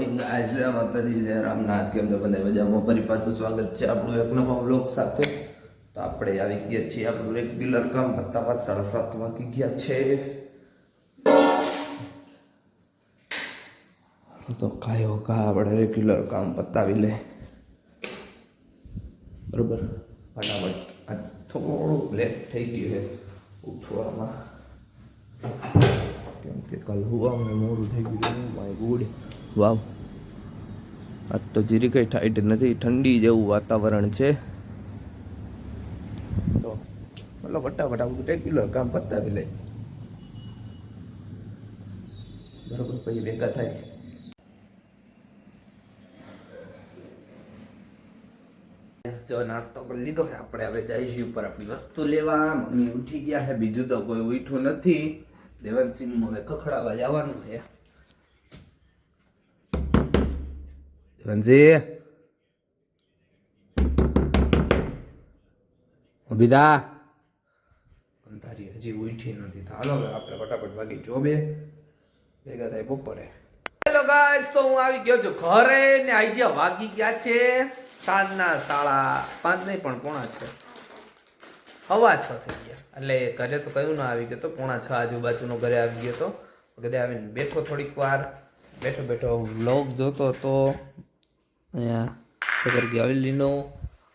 Morning guys, માતાજી જય રામનાથ. કેમ છો બધા મજામાં? ફરી પાછું સ્વાગત છે આપણું એક નવા વ્લોગ સાથે. તો આપણે આવી ગયા છીએ આપણું રેગ્યુલર કામ પતાવવા. 7:30 વાગી ગયા છે. તો કાયો કા આપણે રેગ્યુલર કામ પતાવી લે, બરોબર. ફટાફટ આ થોડું લેટ થઈ ગયું છે ઉઠવામાં, કેમ કે કાલ હુવામાં મોડું થઈ ગયું. માય ગુડ વાવ. આજ તો જીરી કંઈ ટાઈટ નથી, ઠંડી જેવું વાતાવરણ છે. તો મતલબ ફટાફટ આપણું રેગ્યુલર કામ પતાવી લે, બરોબર. પછી ભેગા થાય. જો નાસ્તો કરી લીધો છે આપણે, હવે જઈશું ઉપર આપણી વસ્તુ લેવા. મમ્મી ઉઠી ગયા છે, બીજું તો કોઈ ઉઠ્યું નથી. દેવાનસિંહ હવે ખખડાવા જવાનું છે. દેવાનસિંહ ઉભીદા તારી હજી ઉઠી નથી. હાલો હવે આપણે ફટાફટ ભાગી જોબે, ભેગા થાય બપોરે. હેલો ગાઈસ, તો હું આવી ગયો છું ઘરે ને આઈ ગયા. વાગી ગયા છે સાંજના 5:30 નહીં પણ 5:45, 6:15 થઈ ગયા. એટલે ઘરે તો કયું ના આવી ગયો તો 5:45 આજુબાજુનો ઘરે આવી ગયો તો. ઘરે આવીને બેઠો, થોડીક વાર બેઠો વ્લોગ જોતો હતો અહીંયા સગરગી હવેલીનો.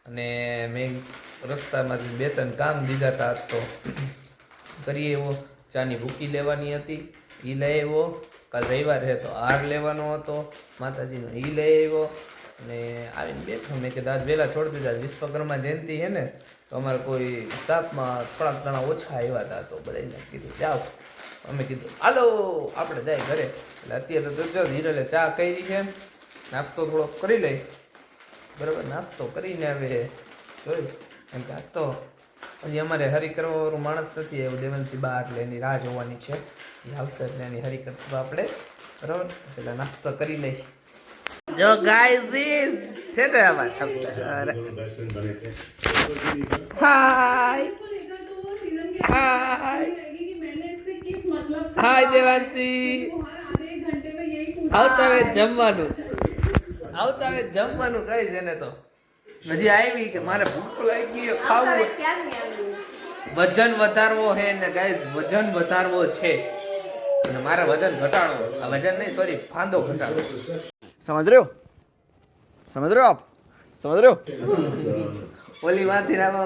અને મેં રસ્તામાંથી 2-3 કામ દીધા હતા તો કરીએ એવો. ચાની ભૂકી લેવાની હતી, એ લઈ આવ્યો. કાલ રવિવાર છે તો હાર લેવાનો હતો માતાજીનો, એ લઈ આવ્યો. અને આવીને બેઠો. મેં કીધું આજ વહેલા છોડી દીધા. વિશ્વકર્મા જયંતિ છે ને, તો અમારે કોઈ સ્ટાફમાં થોડાક ઘણા ઓછા આવ્યા હતા, તો બધાને કીધું જાઓ. અમે કીધું હાલો આપણે જાય ઘરે. એટલે અત્યારે તો જો હિરલે ચા કરી છે, નાસ્તો થોડોક કરી લઈ, બરાબર. નાસ્તો કરીને હવે જોયું એમ કે આજ તો હજી અમારે હરી કરવાવાળું માણસ નથી એવું. દેવનસિંહ બા એટલે એની રાહ જોવાની છે, એ આવશે એટલે એની હરી કરશું આપણે, બરાબર. એટલે નાસ્તો કરી લઈ. જો ગાઈઝ છે ને આમાં હાય હાય દેવાનસિંહ, આવતા હવે જમવાનું કઈ છે ને. તો હજી આવી કે મારે ભૂખ લાગી ખાવું, વજન વધારવો છે ને ગાઈઝ, વજન વધારવો છે અને મારે વજન ઘટાડવો. આ વજન નહીં, સોરી, ફાંદો ઘટાડવો. समझ रहे हो आप समझ रहे हो? ઓલી વાથી રામ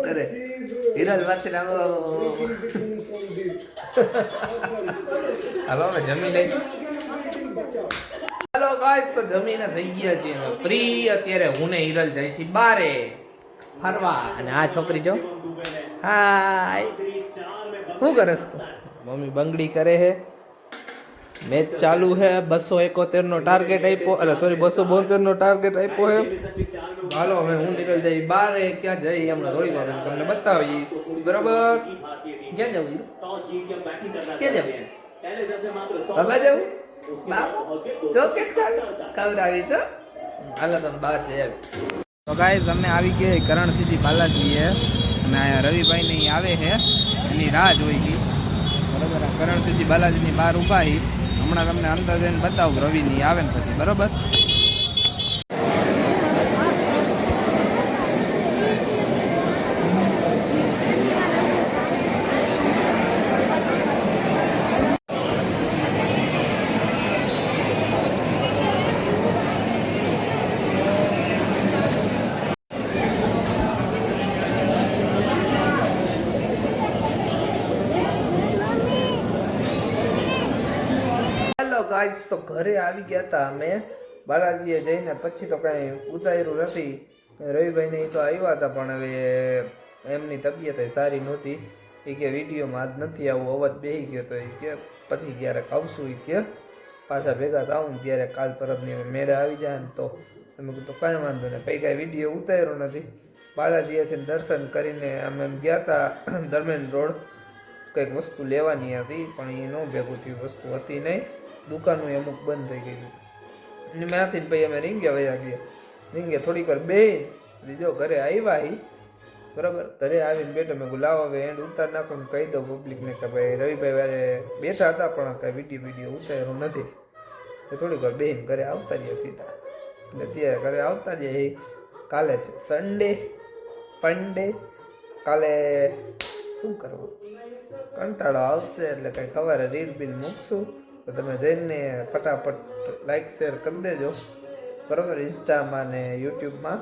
કરે, હિરલ વાથી રામ. હાલો હવે જમી લઈ. હાલો ગાઈસ, તો જમીને થઈ ગયા છીએ ફ્રી. અત્યારે હું ને હિરલ જાય છે બારે ફરવા. અને આ છોકરી જો, હાય, શું કરસ તું? મમ્મી બંગડી કરે છે. મેચ ચાલુ છે. 271 નો ટાર્ગેટ આપ્યો, એટલે સોરી 272 નો ટાર્ગેટ આપ્યો છે. હાલો હવે હું નીકળ જઈ બારે. ક્યાં જઈ હમણાં થોડી વાર પછી તમને બતાવીશ, બરોબર. ક્યાં જવું? ક્યાં જવું? બાબા જવું? ચોકેટ ખવડાવીશ. હાલો તમે બહાર જઈ આવી. તો ગાઈઝ અમે આવી ગયા કરણ સીધી બાલાજી અને અહીંયા રવિભાઈ ને આવે છે, એની રાહ જોઈ ગઈ, બરોબર. કરણ સીધી બાલાજીની બહાર ઊભા હી. હમણાં તમને અંદર જઈને બતાવું રવિની આવે ને પછી, બરોબર. ગાઈસ, તો ઘરે આવી ગયા હતા અમે બાલાજીએ જઈને. પછી તો કાંઈ ઉતાર્યું નથી. રવિભાઈને એ તો આવ્યા હતા, પણ હવે એમની તબિયત સારી નહોતી. એ કે વિડીયોમાં આજ નથી આવું, અવાજ બેસી ગયો. તો એ કે પછી ક્યારેક આવશું, એ કે પાછા ભેગા થાવું ને ત્યારે કાલ પરબની મેળે આવી જાય ને તો. અમે કીધું કાંઈ વાંધો નહીં. પછી કાંઈ વિડીયો ઉતાર્યો નથી. બાલાજીએથી દર્શન કરીને અમે એમ ગયા હતા ધર્મેન્દ્ર રોડ. કંઈક વસ્તુ લેવાની હતી પણ એ ન ભેગું થયું, વસ્તુ હતી નહીં. દુકાનો અમુક બંધ થઈ ગઈ હતી. અને ત્યાંથી પછી અમે રીંગ્યા વયા ગયા. રીંગ્યા થોડીક વાર બે લીધો, ઘરે આવ્યા હી, બરાબર. ઘરે આવીને બેઠો. મેં ગુલાવ હવે એન્ડ ઉતાર નાખો ને કહી દઉં પબ્લિકને કે ભાઈ રવિભાઈ વારે બેઠા હતા પણ કાંઈ વિડીયો ઉતાર્યો નથી. તો થોડીક વાર બેહીને ઘરે આવતા રહીએ સીધા. એટલે ત્યારે ઘરે આવતા રહીએ. કાલે છે સન્ડે ફંડે. કાલે શું કરવું, કંટાળો આવશે એટલે કંઈ ખબર રીલ બીલ મૂકશું તો તમે જઈને ફટાફટ લાઈક શેર કરી દેજો બરાબર, ઇન્સ્ટામાં ને યુટ્યુબમાં.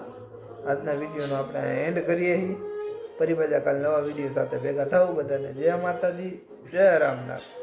આજના વિડીયોનો આપણે એન્ડ કરીએ છીએ. ફરી પાછા કાલે નવા વિડીયો સાથે ભેગા થવું. બધાને જય માતાજી, જય રામનાથ.